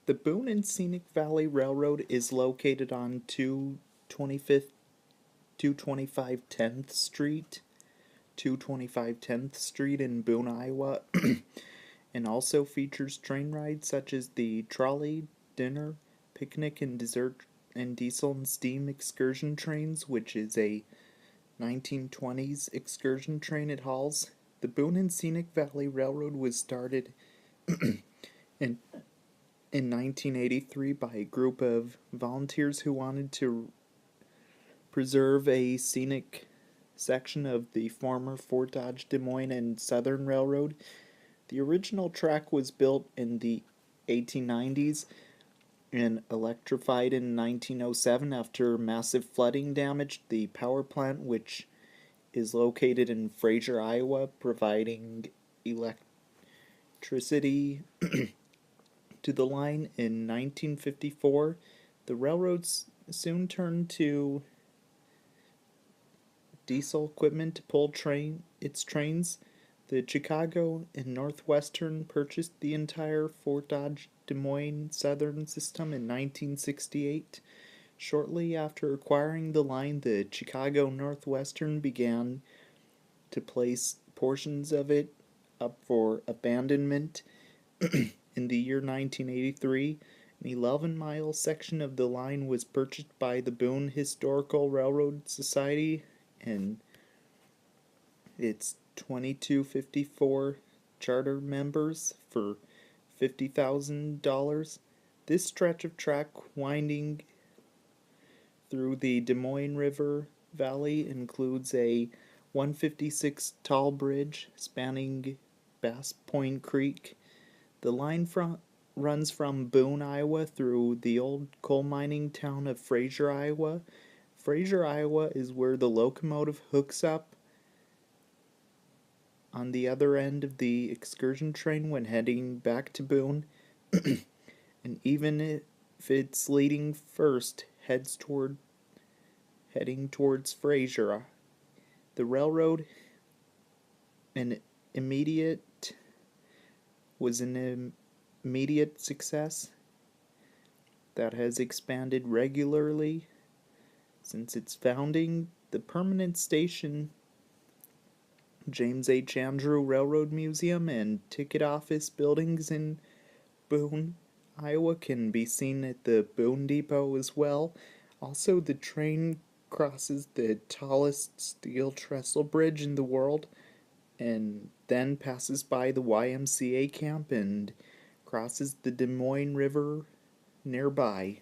The Boone and Scenic Valley Railroad is located on 225 10th Street, 225 10th Street in Boone, Iowa, and also features train rides such as the trolley, dinner, picnic, and dessert and diesel and steam excursion trains, which is a 1920s excursion train it hauls. The Boone and Scenic Valley Railroad was started in in 1983 by a group of volunteers who wanted to preserve a scenic section of the former Fort Dodge, Des Moines, and Southern Railroad. The original track was built in the 1890s and electrified in 1907 after massive flooding damaged the power plant, which is located in Fraser, Iowa, providing electricity to the line. In 1954, the railroads soon turned to diesel equipment to pull its trains. The Chicago and Northwestern purchased the entire Fort Dodge Des Moines Southern system in 1968. Shortly after acquiring the line, the Chicago Northwestern began to place portions of it up for abandonment. In the year 1983, an 11-mile section of the line was purchased by the Boone Historical Railroad Society and its 2254 charter members for $50,000. This stretch of track winding through the Des Moines River Valley includes a 156 tall bridge spanning Bass Point Creek. The line runs from Boone, Iowa through the old coal mining town of Fraser, Iowa. Fraser, Iowa is where the locomotive hooks up on the other end of the excursion train when heading back to Boone. And even if it's leading first, heading towards Fraser. The railroad an immediate was an immediate success that has expanded regularly since its founding. The permanent station, James H. Andrew Railroad Museum, and ticket office buildings in Boone, Iowa can be seen at the Boone Depot as well. Also, the train crosses the tallest steel trestle bridge in the world and then passes by the YMCA camp and crosses the Des Moines River nearby.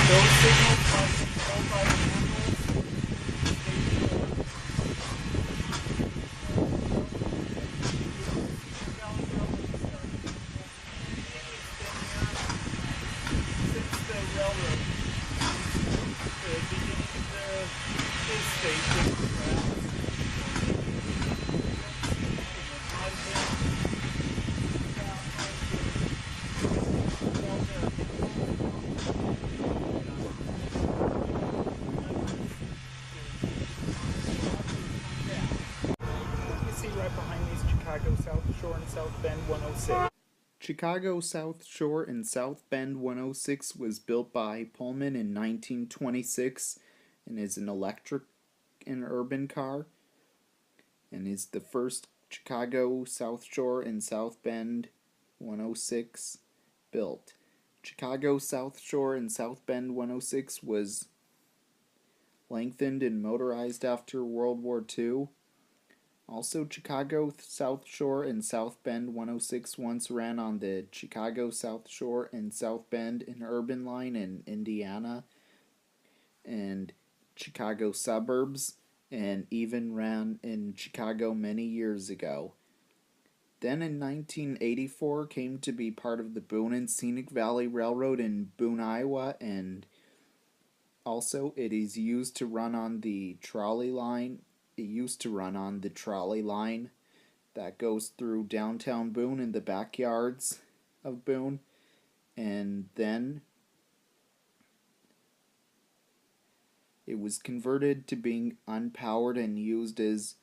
Those signals are controlled by the railroad. The beginning of the station. You see right behind these Chicago South Shore and South Bend 106. Chicago South Shore and South Bend 106 was built by Pullman in 1926 and is an electric and urban car. and is the first Chicago South Shore and South Bend 106 built. Chicago South Shore and South Bend 106 was lengthened and motorized after World War II. Also, Chicago South Shore and South Bend 106 once ran on the Chicago South Shore and South Bend Interurban Line in Indiana and Chicago suburbs, and even ran in Chicago many years ago. Then in 1984 came to be part of the Boone Scenic Valley Railroad in Boone, Iowa, and also it is used to run on the trolley line. It used to run on the trolley line that goes through downtown Boone in the backyards of Boone, and then it was converted to being unpowered and used as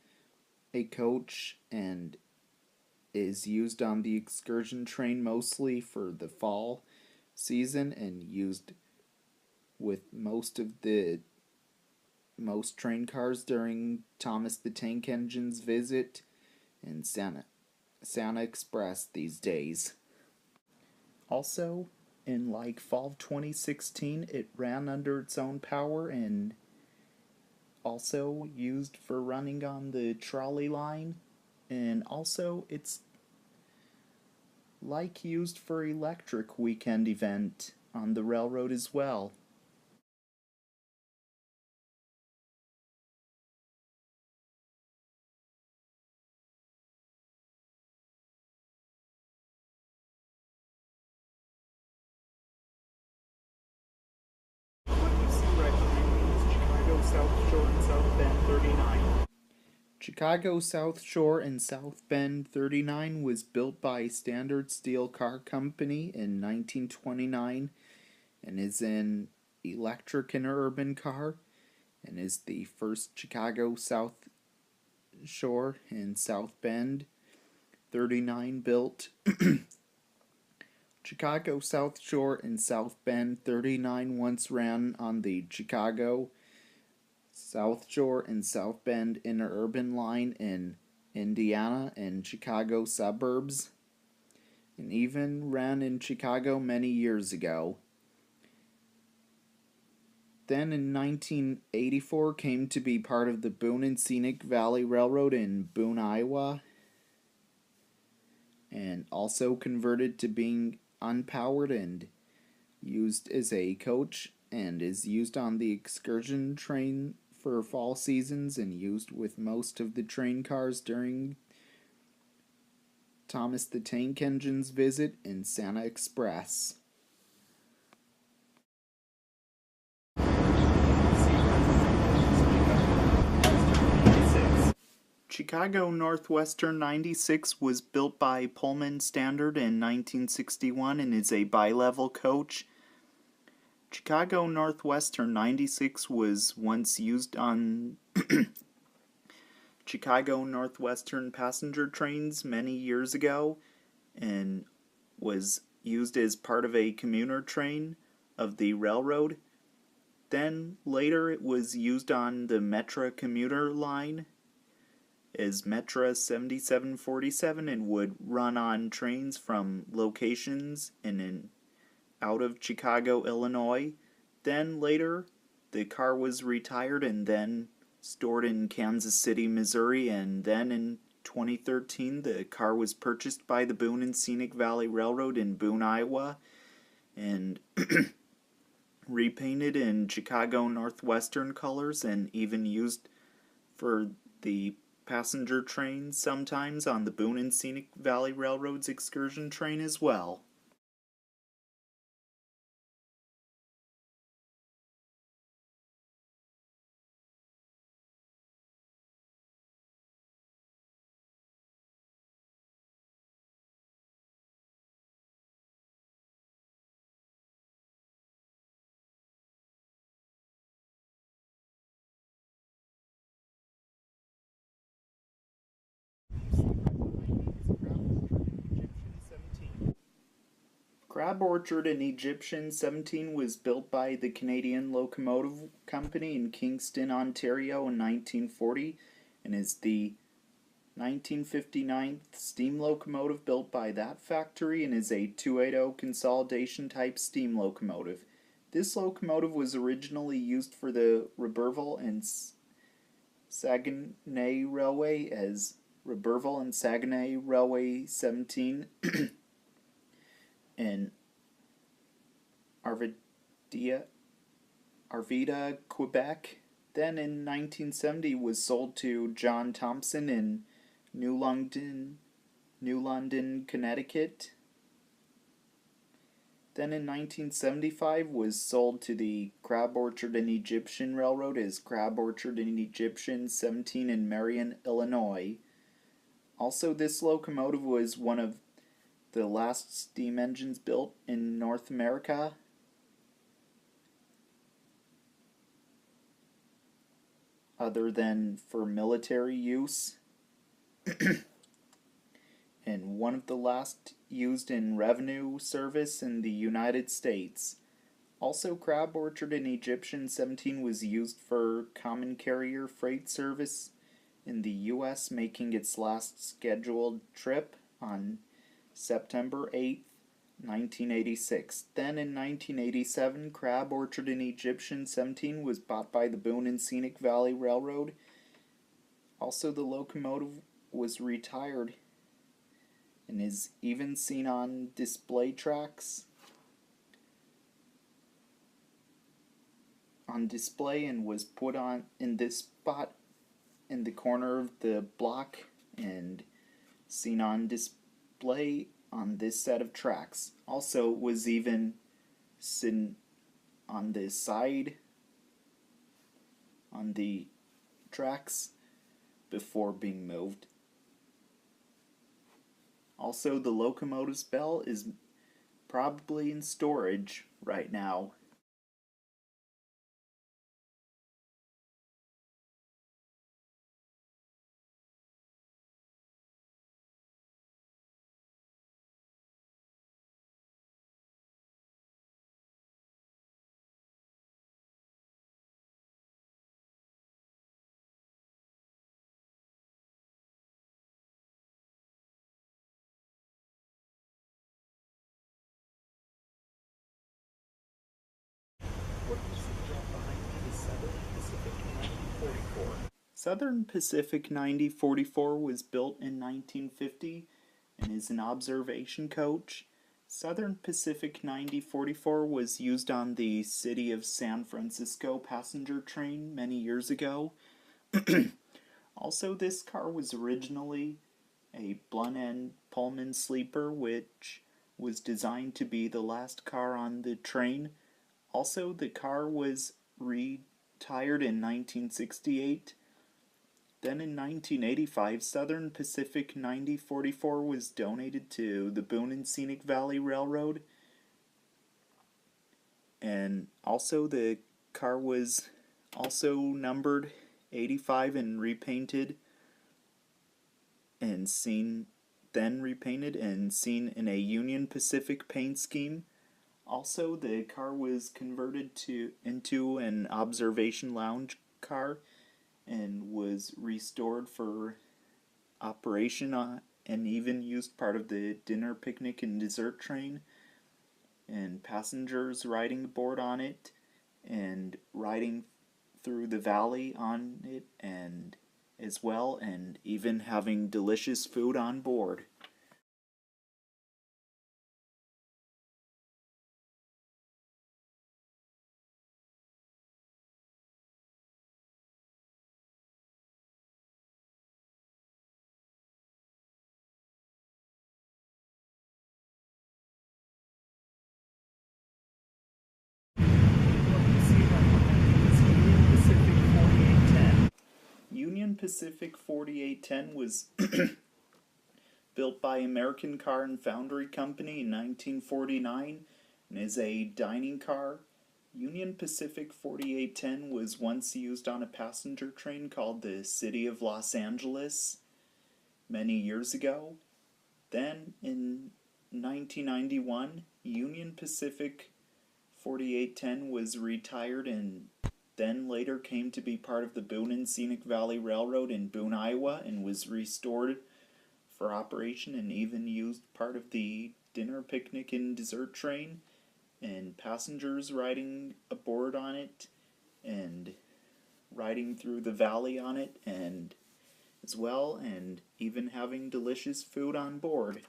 a coach, and is used on the excursion train mostly for the fall season, and used with most train cars during Thomas the Tank Engine's visit and Santa Express these days. Also, in like fall of 2016, it ran under its own power and also used for running on the trolley line, and also it's like used for electric weekend event on the railroad as well. What you see right behind me is Chicago South Shore and South Bend 39. Chicago South Shore and South Bend 39 was built by Standard Steel Car Company in 1929 and is an electric interurban car, and is the first Chicago South Shore and South Bend 39 built. Chicago South Shore and South Bend 39 once ran on the Chicago South Shore and South Bend Interurban Line in Indiana and Chicago suburbs, and even ran in Chicago many years ago. Then in 1984 came to be part of the Boone Scenic Valley Railroad in Boone, Iowa, and also converted to being unpowered and used as a coach, and is used on the excursion train for fall seasons, and used with most of the train cars during Thomas the Tank Engine's visit and Santa Express. Chicago Northwestern 96 was built by Pullman Standard in 1961 and is a bi-level coach. Chicago Northwestern 96 was once used on Chicago Northwestern passenger trains many years ago, and was used as part of a commuter train of the railroad. Then later it was used on the Metra commuter line as Metra 7747, and would run on trains from locations in and out of Chicago, Illinois. Then later the car was retired and then stored in Kansas City, Missouri, and then in 2013 the car was purchased by the Boone Scenic Valley Railroad in Boone, Iowa, and repainted in Chicago Northwestern colors, and even used for the passenger trains sometimes on the Boone Scenic Valley Railroad's excursion train as well. Crab Orchard in Egyptian 17 was built by the Canadian Locomotive Company in Kingston, Ontario in 1940, and is the 1959 steam locomotive built by that factory and is a 280 consolidation type steam locomotive. This locomotive was originally used for the Roberval and Saguenay Railway as Roberval and Saguenay Railway 17 in Arvida, Quebec. Then in 1970 was sold to John Thompson in New London, Connecticut. Then in 1975 was sold to the Crab Orchard and Egyptian Railroad as Crab Orchard and Egyptian 17 in Marion, Illinois. Also, this locomotive was one of the last steam engines built in North America. Other than for military use. And one of the last used in revenue service in the United States. Also, Crab Orchard and Egyptian 17 was used for common carrier freight service in the U.S., making its last scheduled trip on September 8th, 1986. Then in 1987, Crab Orchard and Egyptian 17 was bought by the Boone Scenic Valley Railroad. Also, the locomotive was retired and is even seen on display tracks on display and was put on in this spot in the corner of the block and seen on display on this set of tracks. Also was even seen on the side on the tracks before being moved. Also, the locomotive's bell is probably in storage right now. What is the jet behind the Southern Pacific 9044? Southern Pacific 9044 was built in 1950 and is an observation coach. Southern Pacific 9044 was used on the City of San Francisco passenger train many years ago. Also, this car was originally a blunt-end Pullman sleeper, which was designed to be the last car on the train. Also, the car was retired in 1968. Then in 1985, Southern Pacific 9044 was donated to the Boone Scenic Valley Railroad. And also the car was also numbered 85 and repainted and seen in a Union Pacific paint scheme. Also, the car was converted into an observation lounge car and was restored for operation and even used part of the dinner, picnic, and dessert train, and passengers riding aboard on it and riding through the valley on it and as well, and even having delicious food on board. Union Pacific 4810 was built by American Car and Foundry Company in 1949 and is a dining car. Union Pacific 4810 was once used on a passenger train called the City of Los Angeles many years ago. Then in 1991, Union Pacific 4810 was retired and then later came to be part of the Boone Scenic Valley Railroad in Boone, Iowa, and was restored for operation and even used part of the dinner, picnic, and dessert train, and passengers riding aboard on it and riding through the valley on it and as well, and even having delicious food on board.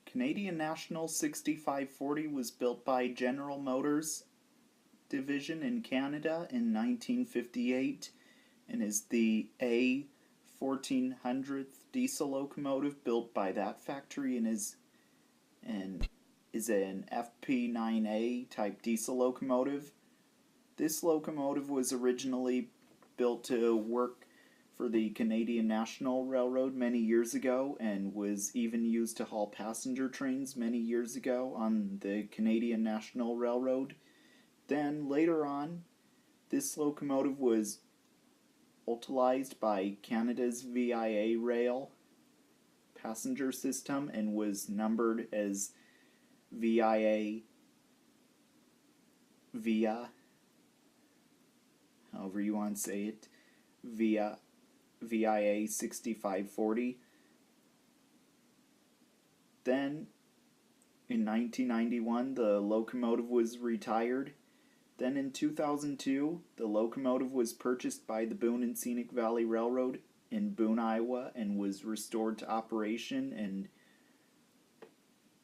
Canadian National 6540 was built by General Motors Division in Canada in 1958 and is the A 1400th diesel locomotive built by that factory and is an FP9A type diesel locomotive. This locomotive was originally built to work for the Canadian National Railroad many years ago and was even used to haul passenger trains many years ago on the Canadian National Railroad. Then later on, this locomotive was utilized by Canada's VIA rail passenger system and was numbered as VIA however you want to say it, VIA 6540. Then in 1991 the locomotive was retired. Then in 2002 the locomotive was purchased by the Boone Scenic Valley Railroad in Boone, Iowa, and was restored to operation and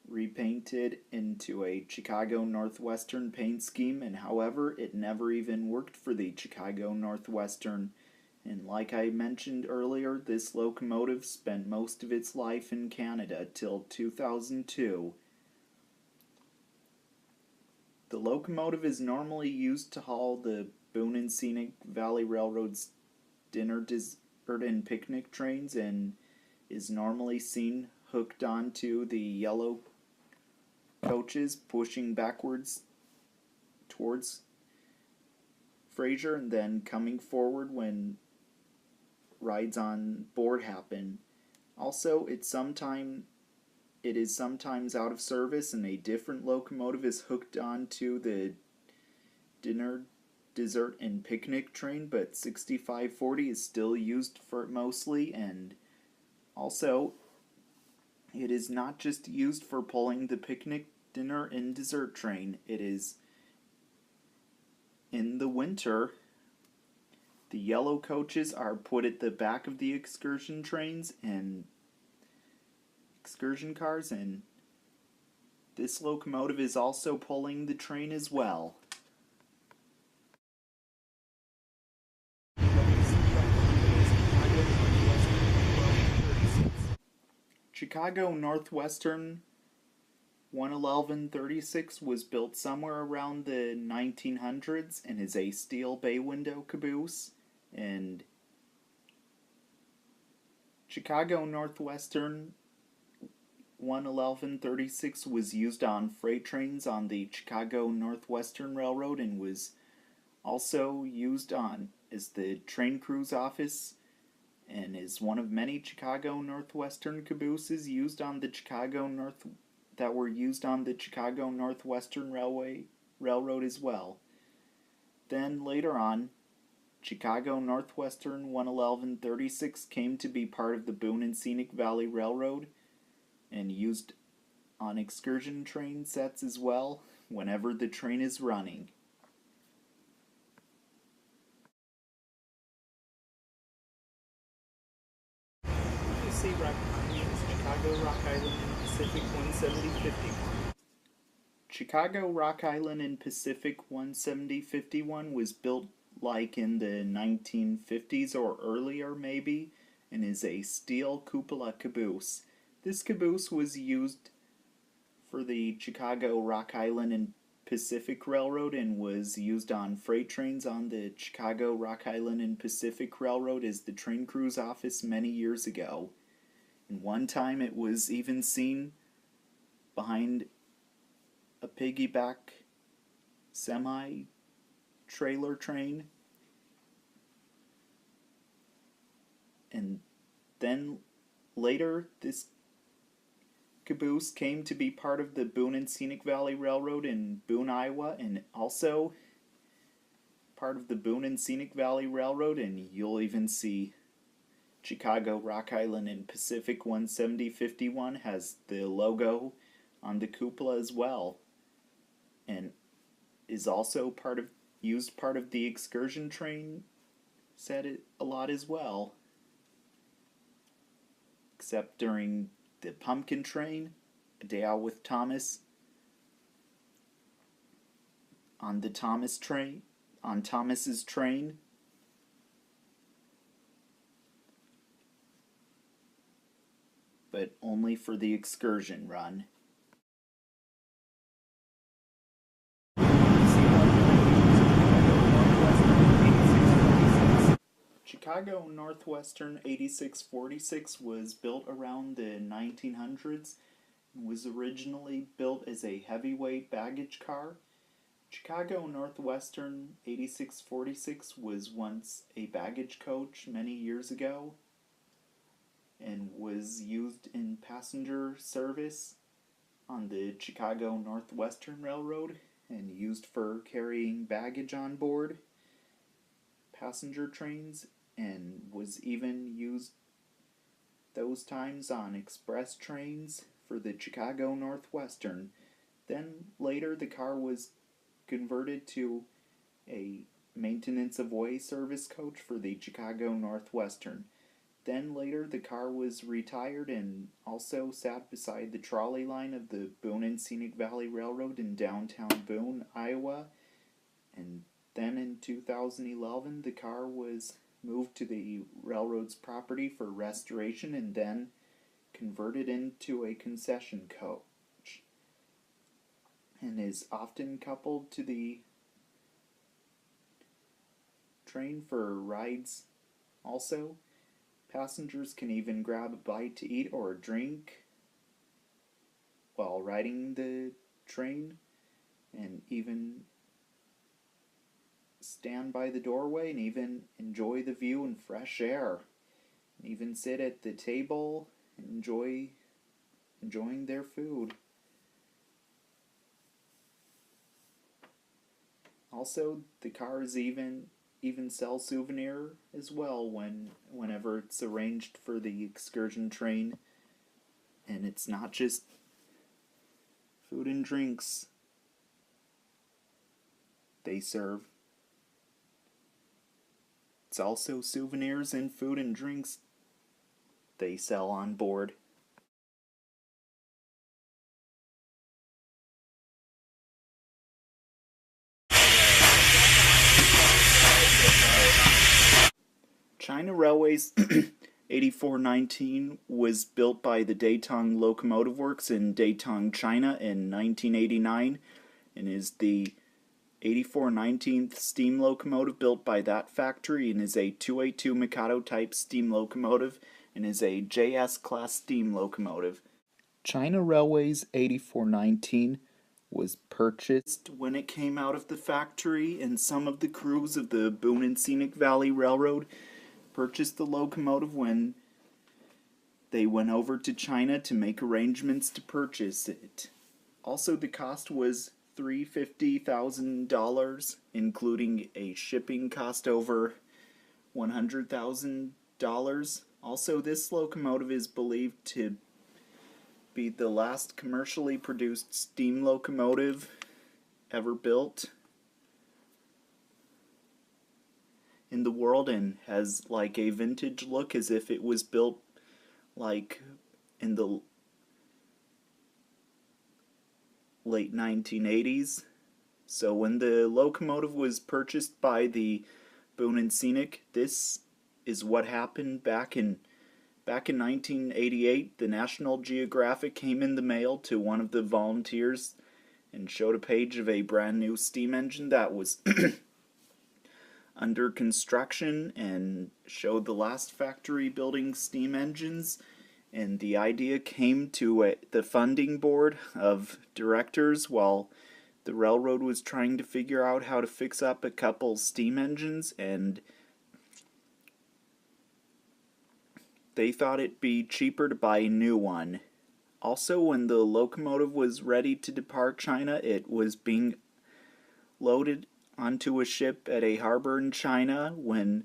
repainted into a Chicago Northwestern paint scheme, and however it never even worked for the Chicago Northwestern. And like I mentioned earlier, this locomotive spent most of its life in Canada till 2002. The locomotive is normally used to haul the Boone Scenic Valley Railroad's dinner, dessert, and picnic trains and is normally seen hooked onto the yellow coaches pushing backwards towards Fraser and then coming forward when rides on board happen. Also, it is sometimes out of service and a different locomotive is hooked onto the dinner, dessert, and picnic train, but 6540 is still used for it mostly, and also it is not just used for pulling the picnic, dinner, and dessert train. It is in the winter. The yellow coaches are put at the back of the excursion trains and excursion cars, and this locomotive is also pulling the train as well. Chicago Northwestern 11136 was built somewhere around the 1900s and is a steel bay window caboose, and Chicago Northwestern 11136 was used on freight trains on the Chicago Northwestern Railroad and was also used on as the train crew's office and is one of many Chicago Northwestern cabooses used on the that were used on the Chicago Northwestern Railroad as well. Then later on, Chicago Northwestern 11136 came to be part of the Boone Scenic Valley Railroad and used on excursion train sets as well whenever the train is running. You see right behind me is Chicago Rock Island and Pacific 17051. Chicago Rock Island and Pacific 17051 was built like in the 1950s or earlier maybe, and is a steel cupola caboose. This caboose was used for the Chicago Rock Island and Pacific Railroad and was used on freight trains on the Chicago Rock Island and Pacific Railroad as the train crew's office many years ago. And one time it was even seen behind a piggyback semi-trailer train. And then later this caboose came to be part of the Boone Scenic Valley Railroad in Boone, Iowa, and also part of the Boone Scenic Valley Railroad, and you'll even see Chicago Rock Island and Pacific 17051 has the logo on the cupola as well, and is also used part of the excursion train set a lot as well, except during the Pumpkin Train, A Day Out with Thomas, on Thomas's train, but only for the excursion run. Chicago Northwestern 8646 was built around the 1900s and was originally built as a heavyweight baggage car. Chicago Northwestern 8646 was once a baggage coach many years ago and was used in passenger service on the Chicago Northwestern Railroad and used for carrying baggage on board passenger trains, and was even used those times on express trains for the Chicago Northwestern. Then later the car was converted to a maintenance of way service coach for the Chicago Northwestern. Then later the car was retired and also sat beside the trolley line of the Boone Scenic Valley Railroad in downtown Boone, Iowa. And then in 2011 the car was moved to the railroad's property for restoration and then converted into a concession coach, and is often coupled to the train for rides. Also, passengers can even grab a bite to eat or a drink while riding the train, and even stand by the doorway and even enjoy the view and fresh air, and even sit at the table and enjoying their food. Also, the cars even sell souvenir as well whenever it's arranged for the excursion train, and it's not just food and drinks they serve. It's also souvenirs and food and drinks they sell on board. China Railways 8419 was built by the Datong Locomotive Works in Datong, China in 1989 and is the 8419th steam locomotive built by that factory, and is a 282 Mikado type steam locomotive and is a JS class steam locomotive. China Railways 8419 was purchased when it came out of the factory, and some of the crews of the Boone Scenic Valley Railroad purchased the locomotive when they went over to China to make arrangements to purchase it. Also, the cost was $350,000, including a shipping cost over $100,000. Also, this locomotive is believed to be the last commercially produced steam locomotive ever built in the world, and has like a vintage look as if it was built like in the late 1980s. So when the locomotive was purchased by the Boone Scenic, this is what happened back in 1988. The National Geographic came in the mail to one of the volunteers and showed a page of a brand new steam engine that was under construction, and showed the last factory building steam engines. And the idea came to the funding board of directors while the railroad was trying to figure out how to fix up a couple steam engines, and they thought it'd be cheaper to buy a new one. Also, when the locomotive was ready to depart China, it was being loaded onto a ship at a harbor in China. When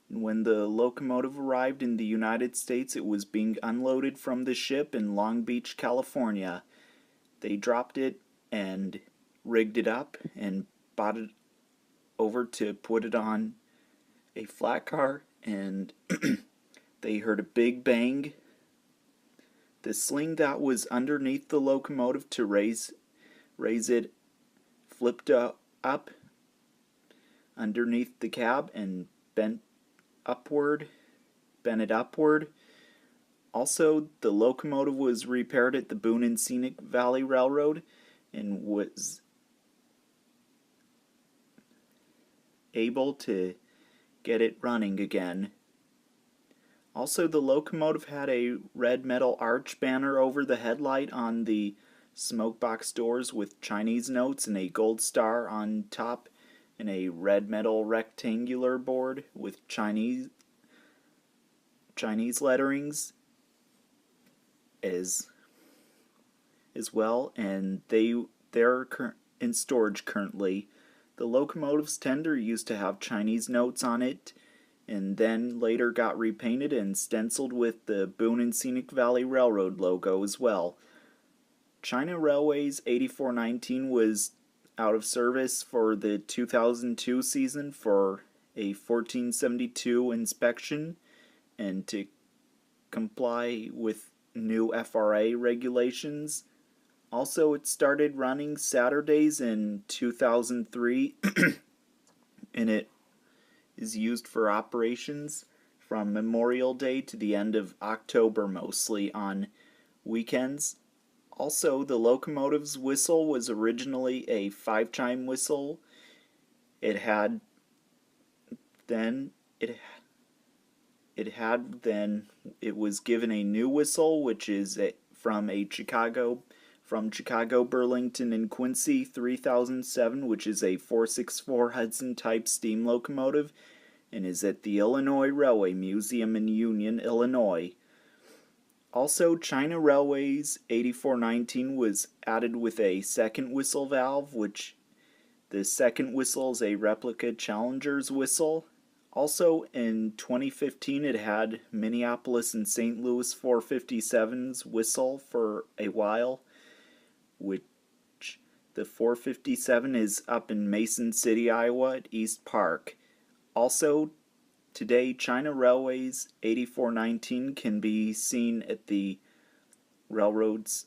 the locomotive arrived in the United States, it was being unloaded from the ship in Long Beach, California. They dropped it and rigged it up and bought it over to put it on a flat car, and they heard a big bang. The sling that was underneath the locomotive to raise it flipped up underneath the cab and bent it upward. Also, the locomotive was repaired at the Boone and Scenic Valley Railroad and was able to get it running again. Also, the locomotive had a red metal arch banner over the headlight on the smokebox doors with Chinese notes, and a gold star on top, and a red metal rectangular board with Chinese letterings as well, and they're in storage currently. The locomotive's tender used to have Chinese notes on it, and then later got repainted and stenciled with the Boone and Scenic Valley Railroad logo as well. China Railway's 8419 was out of service for the 2002 season for a 1472 inspection and to comply with new FRA regulations. Also, it started running Saturdays in 2003 and it is used for operations from Memorial Day to the end of October, mostly on weekends. Also, the locomotive's whistle was originally a 5-chime whistle. It was given a new whistle, which is from Chicago, Burlington, and Quincy 3007, which is a 464 Hudson type steam locomotive, and is at the Illinois Railway Museum in Union, Illinois. Also, China Railway's 8419 was added with a second whistle valve, which the second whistle is a replica Challenger's whistle. Also, in 2015, it had Minneapolis and St. Louis 457's whistle for a while, which the 457 is up in Mason City, Iowa at East Park. Also, today, China Railway's 8419 can be seen at the railroads,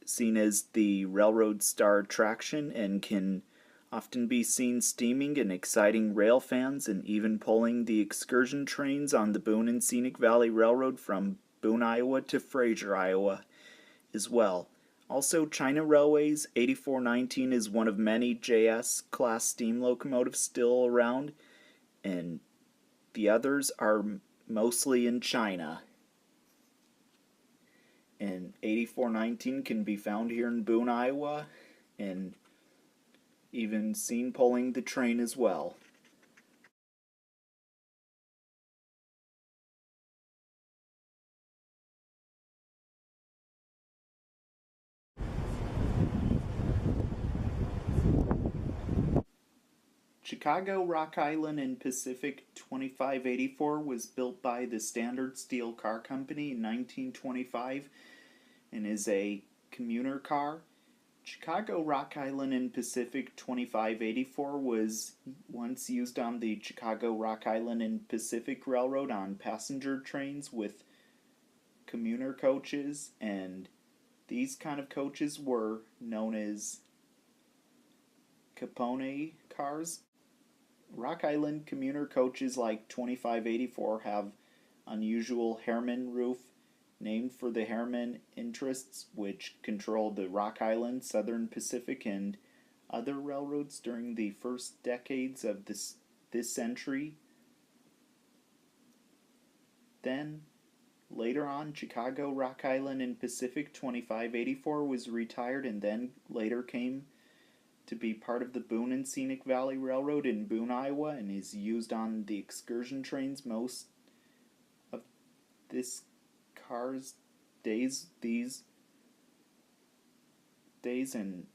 seen as the Railroad Star attraction, and can often be seen steaming and exciting rail fans and even pulling the excursion trains on the Boone and Scenic Valley Railroad from Boone, Iowa to Fraser, Iowa as well. Also, China Railway's 8419 is one of many JS class steam locomotives still around, and the others are mostly in China. And 8419 can be found here in Boone, Iowa, and even seen pulling the train as well. Chicago, Rock Island, and Pacific 2584 was built by the Standard Steel Car Company in 1925 and is a commuter car. Chicago, Rock Island, and Pacific 2584 was once used on the Chicago, Rock Island, and Pacific Railroad on passenger trains with commuter coaches, and these kind of coaches were known as Capone cars. Rock Island commuter coaches like 2584 have unusual Harriman roof named for the Harriman interests which controlled the Rock Island, Southern Pacific, and other railroads during the first decades of this century. Then, later on, Chicago, Rock Island, and Pacific 2584 was retired and then later came to be part of the Boone and Scenic Valley Railroad in Boone, Iowa, and is used on the excursion trains most of this car's these days, and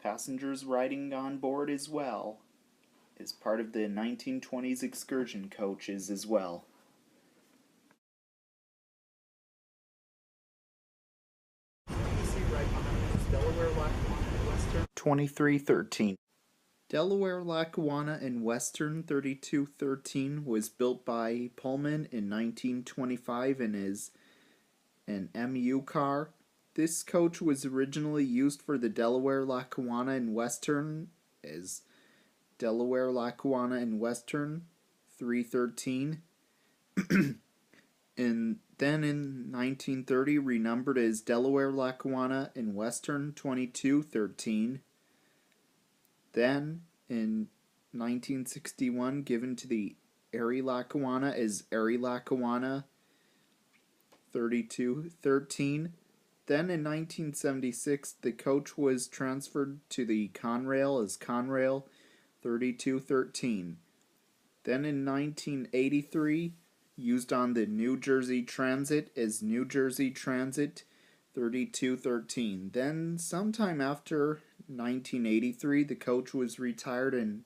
passengers riding on board as well as part of the 1920s excursion coaches as well. Delaware, Lackawanna, and Western 2313. Delaware, Lackawanna, and Western 3213 was built by Pullman in 1925 and is an MU car. This coach was originally used for the Delaware, Lackawanna, and Western as Delaware, Lackawanna, and Western 313. And then in 1930 renumbered as Delaware, Lackawanna, and Western 2213. Then in 1961 given to the Erie, Lackawanna as Erie, Lackawanna 3213. Then in 1976 the coach was transferred to the Conrail as Conrail 3213. Then in 1983 used on the New Jersey Transit as New Jersey Transit 3213. Then sometime after 1983 the coach was retired and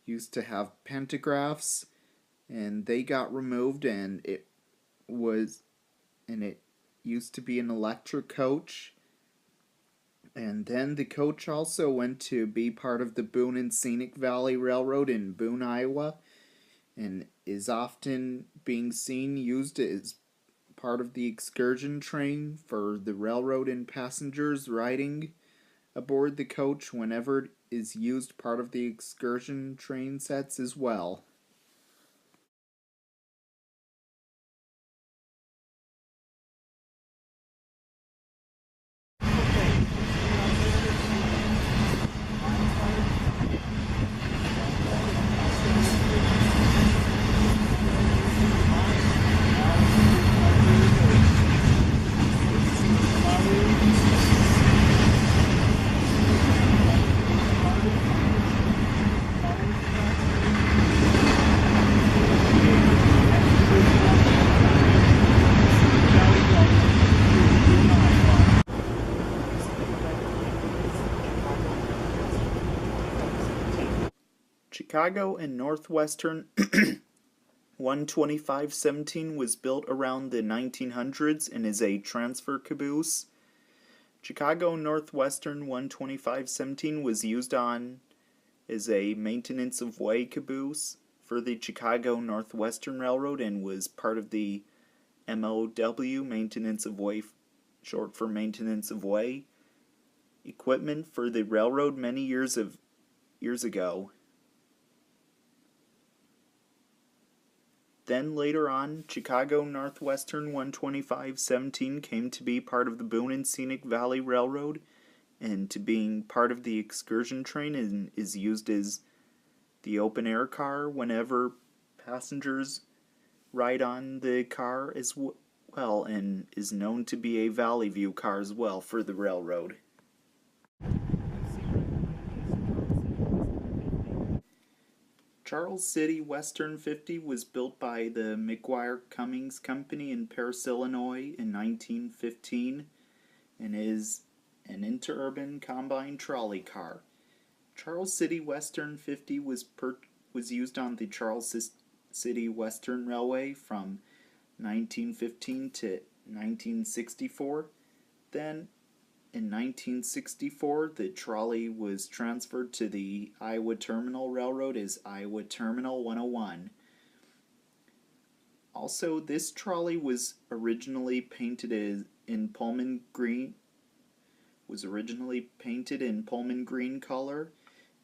used to have pantographs, and they got removed, and it used to be an electric coach. And then the coach also went to be part of the Boone and Scenic Valley Railroad in Boone, Iowa, and is often being seen used as part of the excursion train for the railroad and passengers riding aboard the coach whenever it is used part of the excursion train sets as well. Chicago and Northwestern 12517 was built around the 1900s and is a transfer caboose. Chicago Northwestern 12517 was used on as a maintenance of way caboose for the Chicago Northwestern Railroad and was part of the MOW, maintenance of way, short for maintenance of way, equipment for the railroad many years ago. Then later on, Chicago Northwestern 12517 came to be part of the Boone and Scenic Valley Railroad and to being part of the excursion train and is used as the open air car whenever passengers ride on the car as well, and is known to be a Valley View car as well for the railroad. Charles City Western 50 was built by the McGuire Cummings Company in Paris, Illinois in 1915 and is an interurban combine trolley car. Charles City Western 50 was used on the Charles City Western Railway from 1915 to 1964. Then, in 1964, the trolley was transferred to the Iowa Terminal Railroad as Iowa Terminal 101. Also, this trolley was originally painted in Pullman green. Color,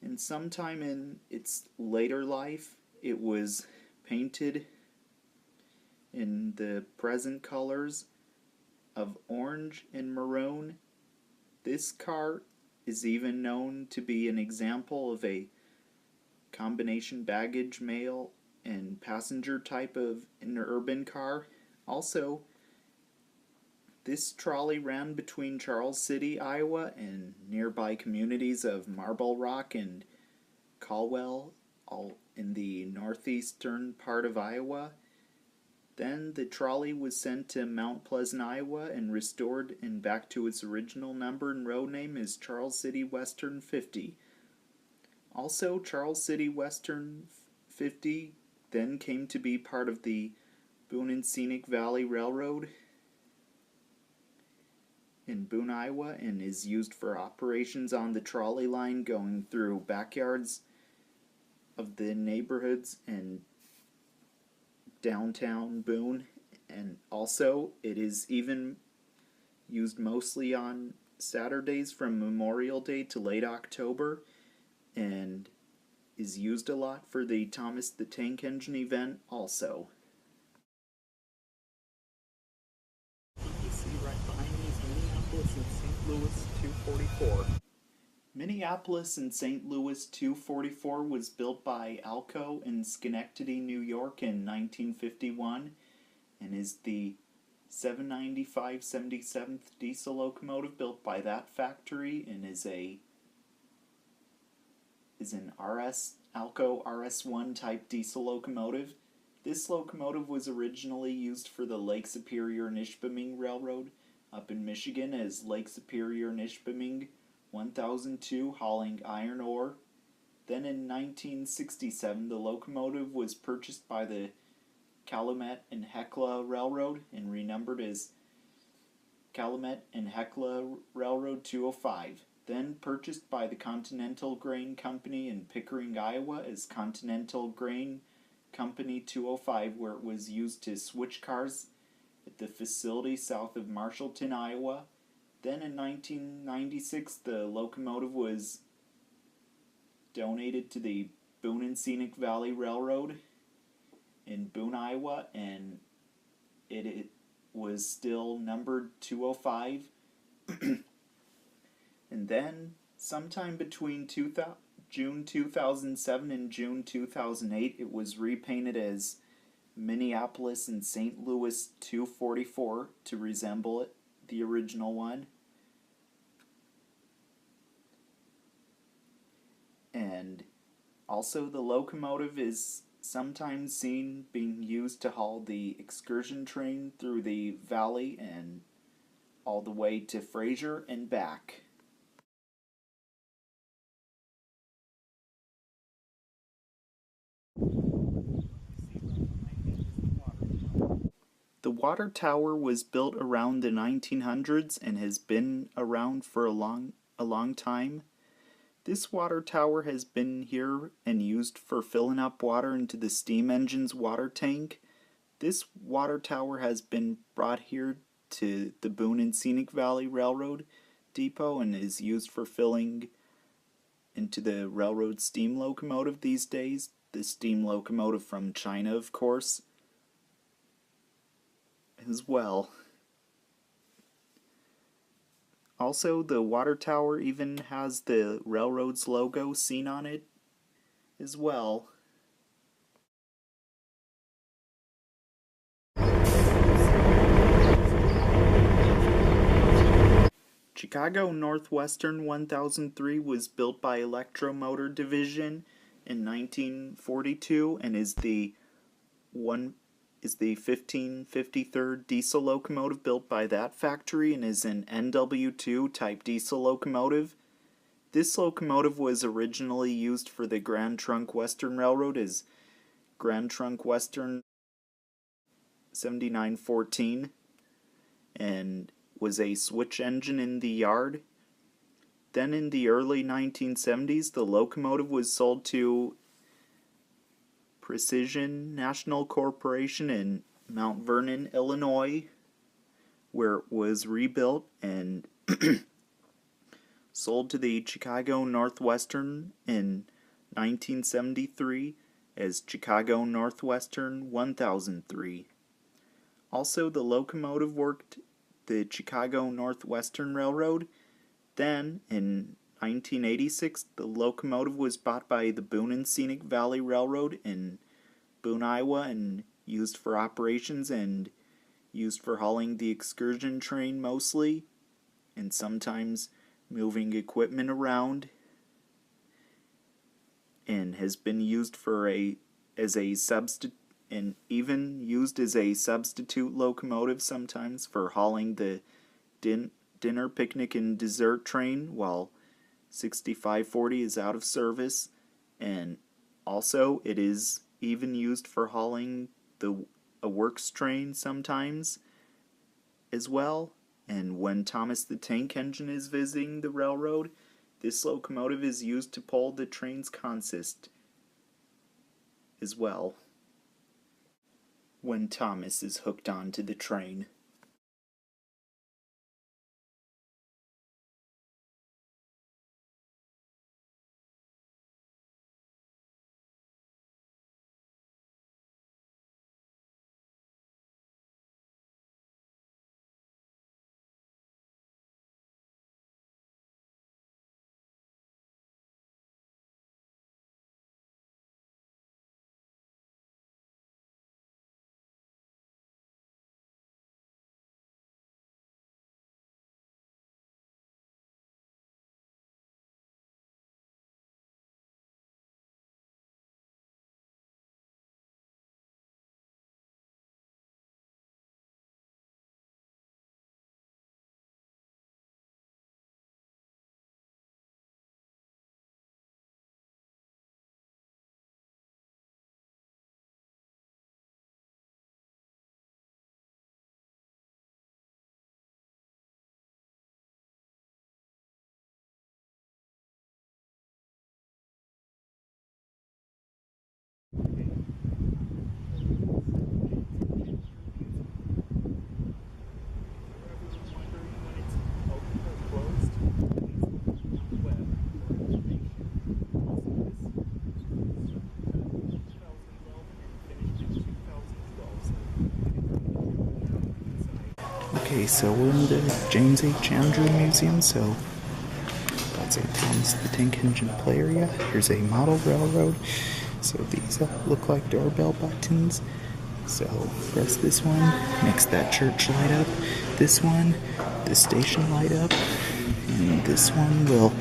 and sometime in its later life, it was painted in the present colors of orange and maroon. This car is even known to be an example of a combination baggage, mail, and passenger type of interurban car. Also, this trolley ran between Charles City, Iowa, and nearby communities of Marble Rock and Caldwell, all in the northeastern part of Iowa. Then the trolley was sent to Mount Pleasant, Iowa, and restored and back to its original number and road name as Charles City Western 50. Also, Charles City Western 50 then came to be part of the Boone Scenic Valley Railroad in Boone, Iowa, and is used for operations on the trolley line going through backyards of the neighborhoods and downtown Boone. And also, it is even used mostly on Saturdays from Memorial Day to late October, and is used a lot for the Thomas the Tank Engine event also. You see right behind me is Minneapolis and St. Louis 244. Minneapolis and St. Louis 244 was built by Alco in Schenectady, New York in 1951, and is the 795/77th diesel locomotive built by that factory, and is an Alco RS1 type diesel locomotive. This locomotive was originally used for the Lake Superior-Nishpeming Railroad up in Michigan as Lake Superior-Nishpeming 1002, hauling iron ore. Then in 1967, the locomotive was purchased by the Calumet and Hecla Railroad and renumbered as Calumet and Hecla Railroad 205. Then purchased by the Continental Grain Company in Pickering, Iowa as Continental Grain Company 205, where it was used to switch cars at the facility south of Marshallton, Iowa. Then in 1996, the locomotive was donated to the Boone Scenic Valley Railroad in Boone, Iowa, and it was still numbered 205. And then, sometime between June 2007 and June 2008, it was repainted as Minneapolis and St. Louis 244 to resemble the original one. And also, the locomotive is sometimes seen being used to haul the excursion train through the valley and all the way to Fraser and back. The water tower was built around the 1900s and has been around for a long time. This water tower has been here and used for filling up water into the steam engine's water tank. This water tower has been brought here to the Boone Scenic Valley Railroad depot and is used for filling into the railroad steam locomotive these days. The steam locomotive from China, of course, as well. Also, the water tower even has the railroad's logo seen on it as well. Chicago Northwestern 1003 was built by Electromotor Division in 1942 and is the is the 1553rd diesel locomotive built by that factory and is an NW2 type diesel locomotive. This locomotive was originally used for the Grand Trunk Western Railroad as Grand Trunk Western 7914 and was a switch engine in the yard. Then in the early 1970s, the locomotive was sold to Precision National Corporation in Mount Vernon, Illinois, where it was rebuilt and sold to the Chicago Northwestern in 1973 as Chicago Northwestern 1003. Also, the locomotive worked the Chicago Northwestern Railroad. Then, in 1986, the locomotive was bought by the Boone Scenic Valley Railroad in Boone, Iowa, and used for operations and used for hauling the excursion train mostly, and sometimes moving equipment around, and has been used as a substitute locomotive sometimes for hauling the dinner, picnic, and dessert train while 6540 is out of service, and also it is even used for hauling a works train sometimes as well. And when Thomas the Tank Engine is visiting the railroad, this locomotive is used to pull the train's consist as well when Thomas is hooked onto the train. Okay, so we're in the James H. Andrew Museum, so that's a Thomas the Tank Engine play area. Here's a model railroad. So these look like doorbell buttons. So press this one, makes that church light up. This one, the station light up. And this one will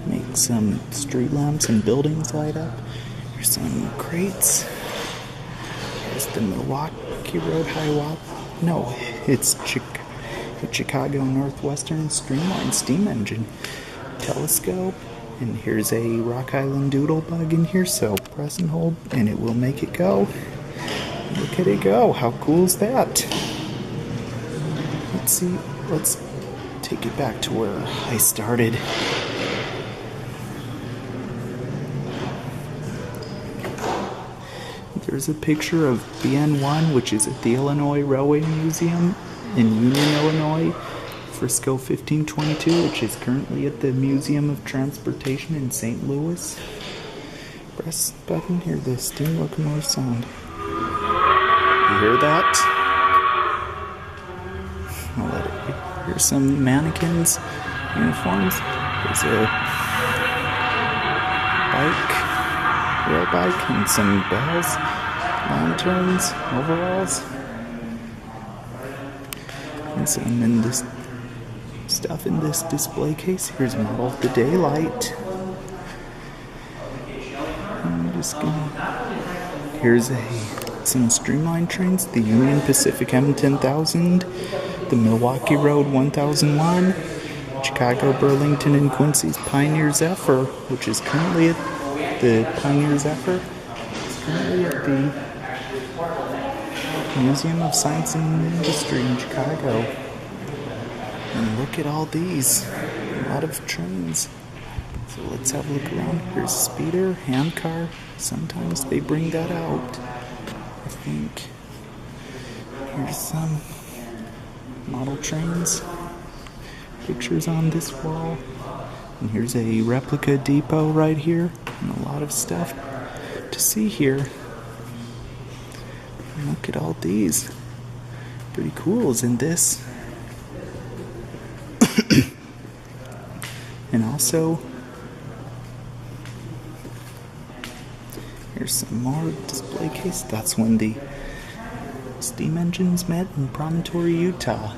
make some street lamps and buildings light up. There's some crates. There's the Milwaukee Road Highway. No, it's Chicago Northwestern Streamline Steam Engine. Telescope. And here's a Rock Island Doodle bug in here, so press and hold and it will make it go. Look at it go. How cool is that? Let's see. Let's take it back to where I started. There's a picture of BN1, which is at the Illinois Railway Museum in Union, Illinois. Frisco 1522, which is currently at the Museum of Transportation in St. Louis. Press the button, hear the steam locomotive sound. You hear that? I'll let it be. Here's some mannequins, uniforms. There's a rail bike, and some bells, lanterns, overalls. And some in this stuff in this display case. Here's a model of the daylight. I'm just gonna. Here's a some streamlined trains, the Union Pacific M10000, the Milwaukee Road 1001, Chicago, Burlington, and Quincy's Pioneer Zephyr, which is currently at the Pioneer Zephyr. It's currently at the Museum of Science and Industry in Chicago. And look at all these. A lot of trains. So let's have a look around. Here's a speeder, handcar. Sometimes they bring that out, I think. Here's some model trains. Pictures on this wall. And here's a replica depot right here. And a lot of stuff to see here. And look at all these. Pretty cool, isn't this? And also, here's some more display case. That's when the steam engines met in Promontory, Utah.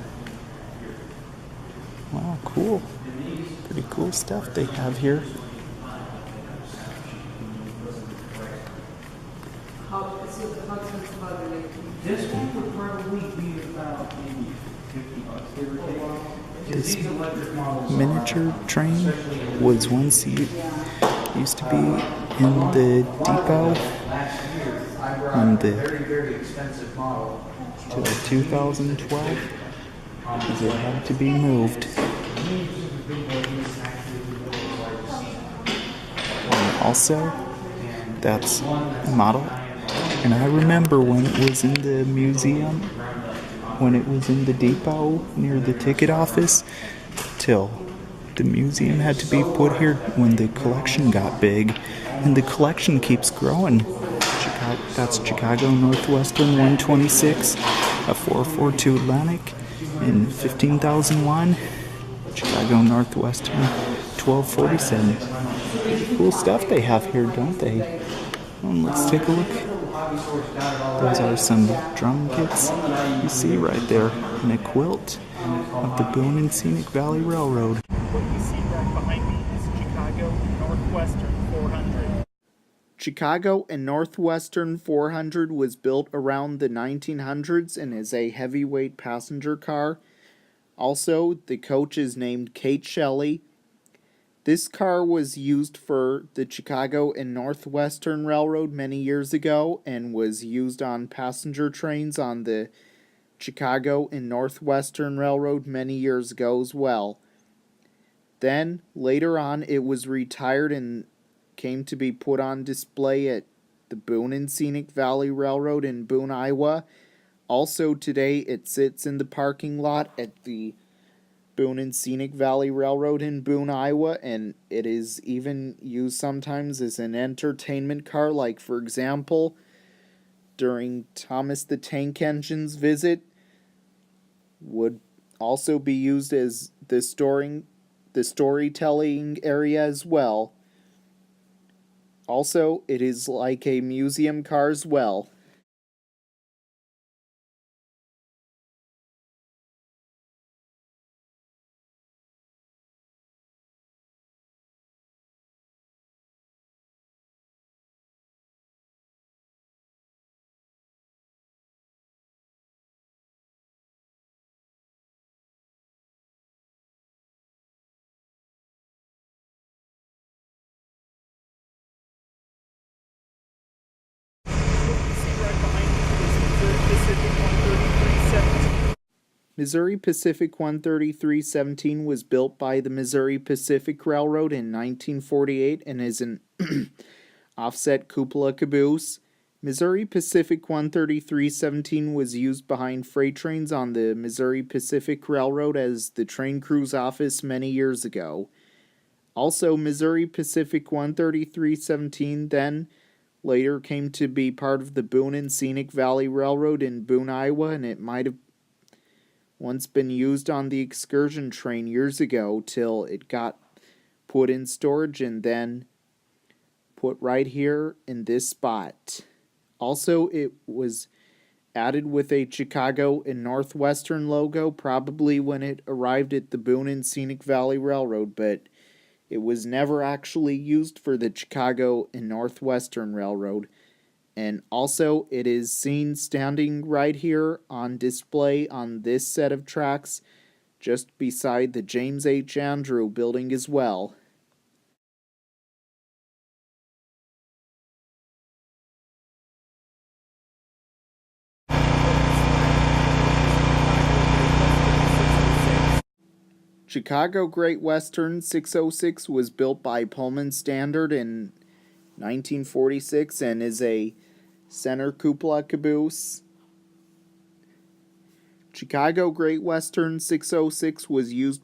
Wow, cool. Pretty cool stuff they have here. This one would probably be about maybe $50. This miniature train was once used to be in the depot on the till 2012 because it had to be moved. And also, that's a model. And I remember when it was in the museum, when it was in the depot near the ticket office, till the museum had to be put here when the collection got big. And the collection keeps growing. That's Chicago Northwestern 126, a 442 Atlantic, and 15,001, Chicago Northwestern 1247. Pretty cool stuff they have here, don't they? And let's take a look. Those are some drum kits you see right there, and a quilt of the Boone Scenic Valley Railroad. What you see right behind me is Chicago Northwestern 400. Chicago and Northwestern 400 was built around the 1900s and is a heavyweight passenger car. Also, the coach is named Kate Shelley. This car was used for the Chicago and Northwestern Railroad many years ago and was used on passenger trains on the Chicago and Northwestern Railroad many years ago as well. Then, later on, it was retired and came to be put on display at the Boone Scenic Valley Railroad in Boone, Iowa. Also today, it sits in the parking lot at the Boone Scenic Valley Railroad in Boone, Iowa, and it is even used sometimes as an entertainment car, like, for example, during Thomas the Tank Engine's visit, would also be used as the storytelling area as well. Also, it is like a museum car as well. Missouri Pacific 13317 was built by the Missouri Pacific Railroad in 1948 and is an offset cupola caboose. Missouri Pacific 13317 was used behind freight trains on the Missouri Pacific Railroad as the train crew's office many years ago. Also, Missouri Pacific 13317 then later came to be part of the Boone Scenic Valley Railroad in Boone, Iowa, and it might have once been used on the excursion train years ago till it got put in storage and then put right here in this spot. Also, it was added with a Chicago and Northwestern logo probably when it arrived at the Boone Scenic Valley Railroad, but it was never actually used for the Chicago and Northwestern Railroad. And also, it is seen standing right here on display on this set of tracks, just beside the James H. Andrew building as well. Chicago Great Western 606 was built by Pullman Standard in 1946 and is a center cupola caboose. Chicago Great Western 606 was used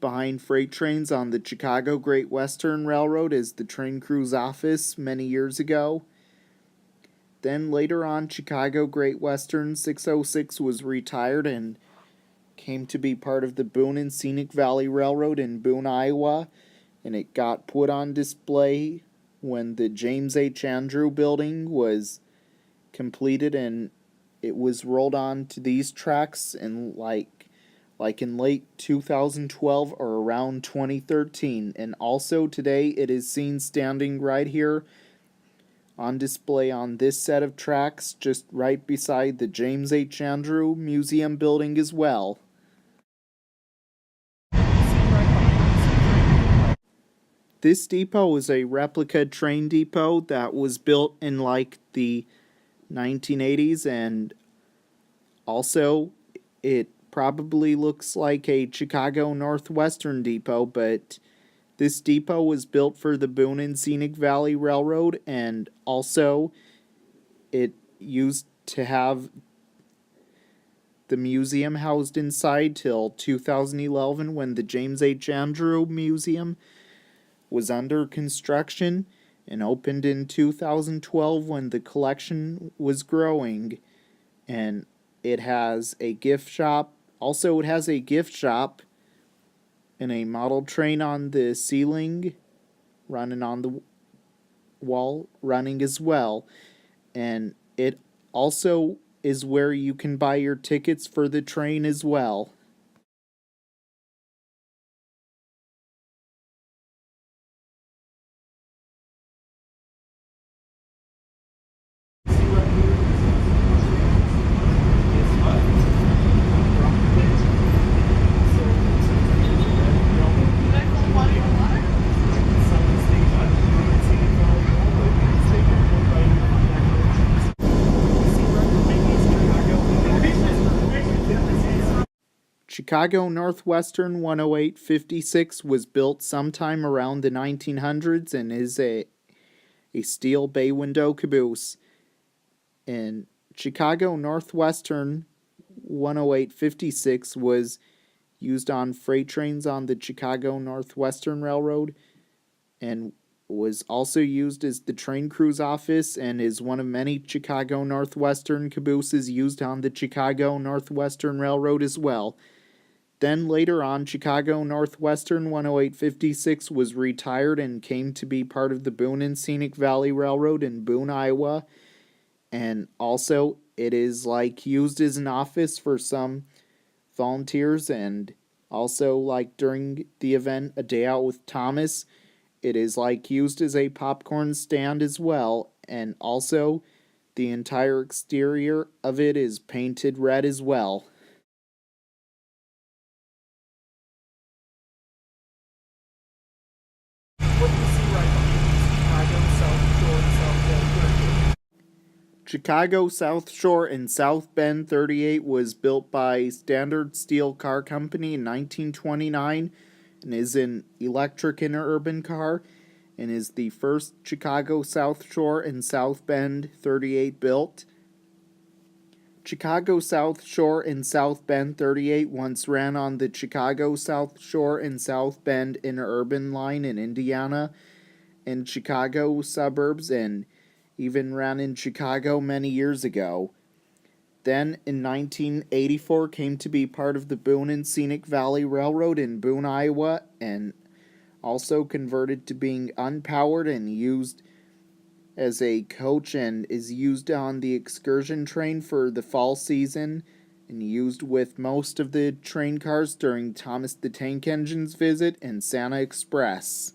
behind freight trains on the Chicago Great Western Railroad as the train crew's office many years ago. Then later on, Chicago Great Western 606 was retired and came to be part of the Boone Scenic Valley Railroad in Boone, Iowa, and it got put on display when the James H. Andrew building was completed, and it was rolled on to these tracks in like in late 2012 or around 2013. And also today it is seen standing right here on display on this set of tracks just right beside the James H. Andrew Museum building as well. This depot is a replica train depot that was built in like the 1980s, and also it probably looks like a Chicago Northwestern depot, but this depot was built for the Boone and Scenic Valley Railroad, and also it used to have the museum housed inside till 2011 when the James H. Andrew Museum was under construction and opened in 2012 when the collection was growing. And it has a gift shop. Also, it has a gift shop and a model train on the ceiling, running on the wall, running as well. And it also is where you can buy your tickets for the train as well. Chicago Northwestern 10856 was built sometime around the 1900s and is a steel bay window caboose. And Chicago Northwestern 10856 was used on freight trains on the Chicago Northwestern Railroad and was also used as the train crew's office and is one of many Chicago Northwestern cabooses used on the Chicago Northwestern Railroad as well. Then later on, Chicago Northwestern 10856 was retired and came to be part of the Boone and Scenic Valley Railroad in Boone, Iowa. And also, it is like used as an office for some volunteers, and also like during the event A Day Out with Thomas, it is like used as a popcorn stand as well. And also, the entire exterior of it is painted red as well. What you see right behind you is Chicago, South Shore, and South Bend. Chicago South Shore and South Bend 38 was built by Standard Steel Car Company in 1929 and is an electric interurban car and is the first Chicago South Shore and South Bend 38 built. Chicago South Shore and South Bend 38 once ran on the Chicago South Shore and South Bend interurban line in Indiana and Chicago suburbs, and even ran in Chicago many years ago. Then in 1984 came to be part of the Boone and Scenic Valley Railroad in Boone, Iowa, and also converted to being unpowered and used as a coach and is used on the excursion train for the fall season and used with most of the train cars during Thomas the Tank Engine's visit and Santa Express.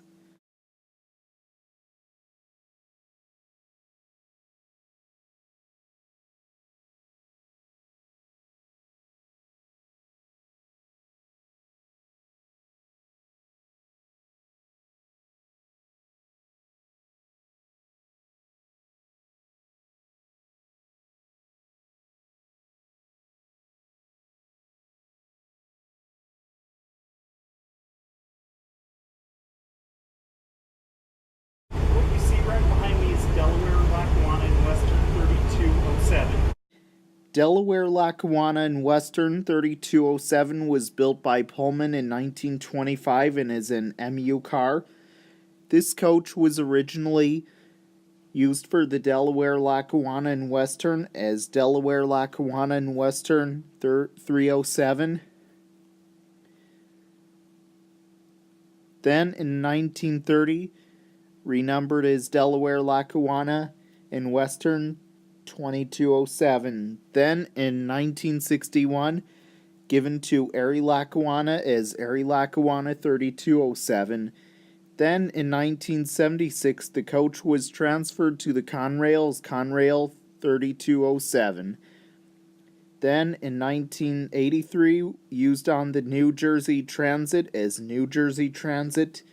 Delaware, Lackawanna, and Western 3207 was built by Pullman in 1925 and is an MU car. This coach was originally used for the Delaware, Lackawanna, and Western as Delaware, Lackawanna, and Western 307. Then in 1930, renumbered as Delaware, Lackawanna, and Western 2207. Then in 1961, given to Erie, Lackawanna as Erie, Lackawanna 3207. Then in 1976, the coach was transferred to the Conrail as Conrail 3207. Then in 1983, used on the New Jersey Transit as New Jersey Transit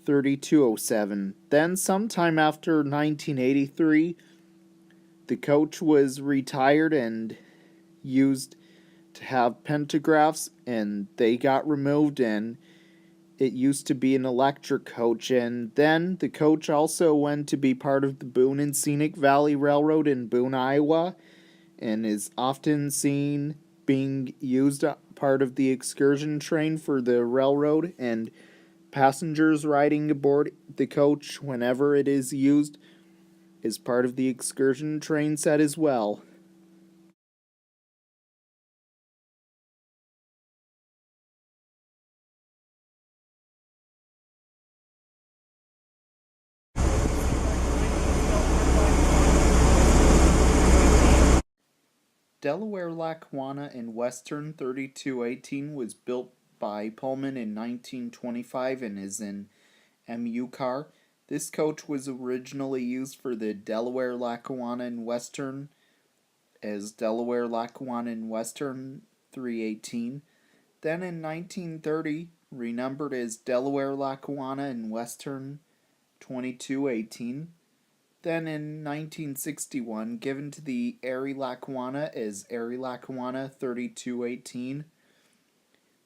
3207. Then sometime after 1983, the coach was retired and used to have pantographs, and they got removed, and it used to be an electric coach. And then the coach also went to be part of the Boone and Scenic Valley Railroad in Boone, Iowa, and is often seen being used part of the excursion train for the railroad, and passengers riding aboard the coach whenever it is used is part of the excursion train set as well. Delaware, Lackawanna, and Western 3218 was built by Pullman in 1925 and is an MU car. This coach was originally used for the Delaware, Lackawanna, and Western as Delaware, Lackawanna, and Western 318. Then in 1930, renumbered as Delaware, Lackawanna, and Western 2218. Then in 1961, given to the Erie, Lackawanna as Erie, Lackawanna 3218.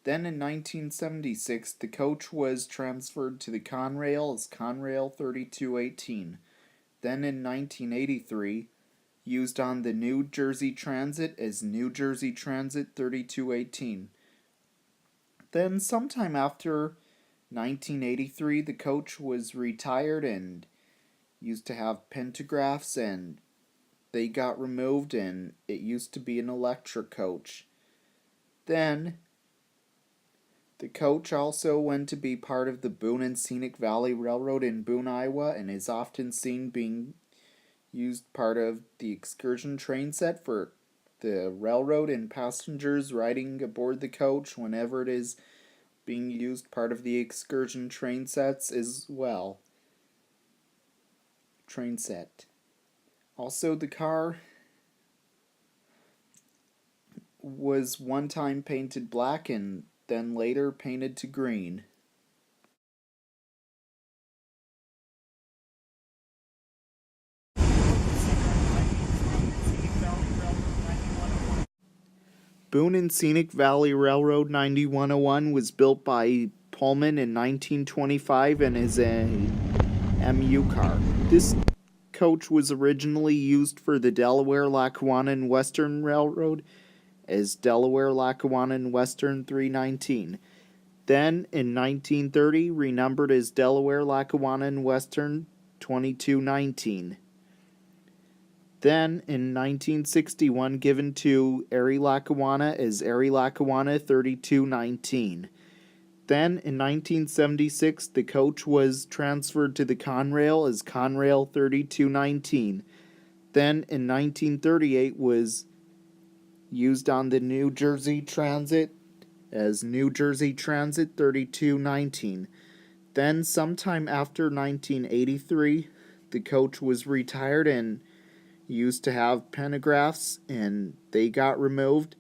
Then in 1976, the coach was transferred to the Conrail as Conrail 3218. Then in 1983, used on the New Jersey Transit as New Jersey Transit 3218. Then sometime after 1983, the coach was retired and used to have pantographs, and they got removed, and it used to be an electric coach. Then the coach also went to be part of the Boone and Scenic Valley Railroad in Boone, Iowa, and is often seen being used part of the excursion train set for the railroad, and passengers riding aboard the coach whenever it is being used part of the excursion train sets as well. Train set. Also, the car was one time painted black and then later painted to green. Boone and Scenic Valley Railroad 9101 was built by Pullman in 1925 and is a MU car. This coach was originally used for the Delaware, Lackawanna, and Western Railroad as Delaware, Lackawanna, and Western 319. Then, in 1930, renumbered as Delaware, Lackawanna, and Western 2219. Then, in 1961, given to Erie, Lackawanna as Erie, Lackawanna 3219. Then, in 1976, the coach was transferred to the Conrail as Conrail 3219. Then, in 1938, was used on the New Jersey Transit as New Jersey Transit 3219. Then, sometime after 1983, the coach was retired and used to have pantographs, and they got removed,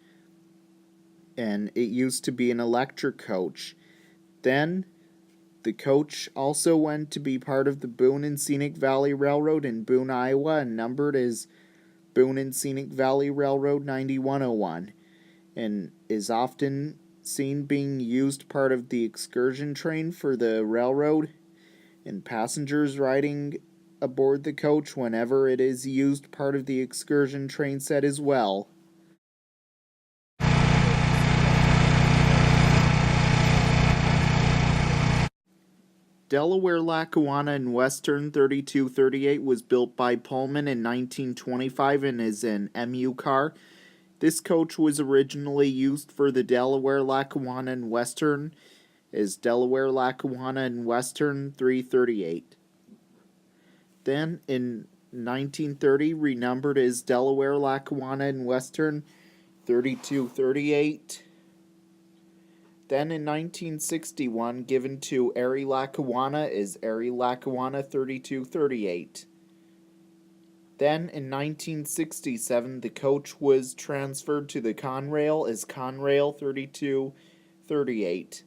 and it used to be an electric coach. Then, the coach also went to be part of the Boone and Scenic Valley Railroad in Boone, Iowa, and numbered as Boone and Scenic Valley Railroad 9101, and is often seen being used part of the excursion train for the railroad, and passengers riding aboard the coach whenever it is used part of the excursion train set as well. Delaware, Lackawanna, and Western 3238 was built by Pullman in 1925 and is an MU car. This coach was originally used for the Delaware, Lackawanna, and Western as Delaware, Lackawanna, and Western 338. Then in 1930 renumbered as Delaware, Lackawanna, and Western 3238. Then in 1961 given to Erie, Lackawanna as Erie, Lackawanna 3238. Then in 1967 the coach was transferred to the Conrail as Conrail 3238.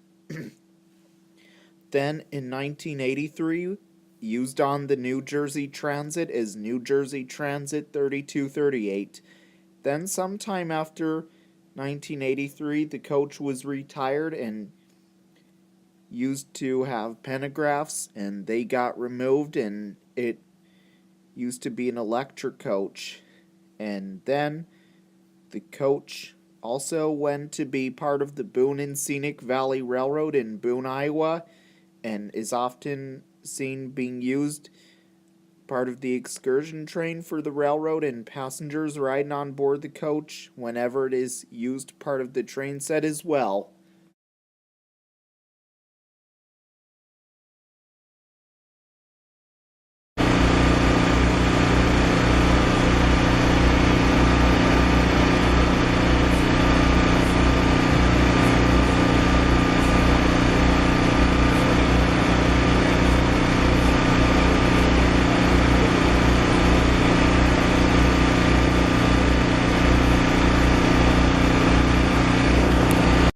Then in 1983 used on the New Jersey Transit as New Jersey Transit 3238. Then sometime after 1983, the coach was retired and used to have pantographs, and they got removed, and it used to be an electric coach. And then the coach also went to be part of the Boone Scenic Valley Railroad in Boone, Iowa, and is often seen being used part of the excursion train for the railroad, and passengers riding on board the coach whenever it is used part of the train set as well.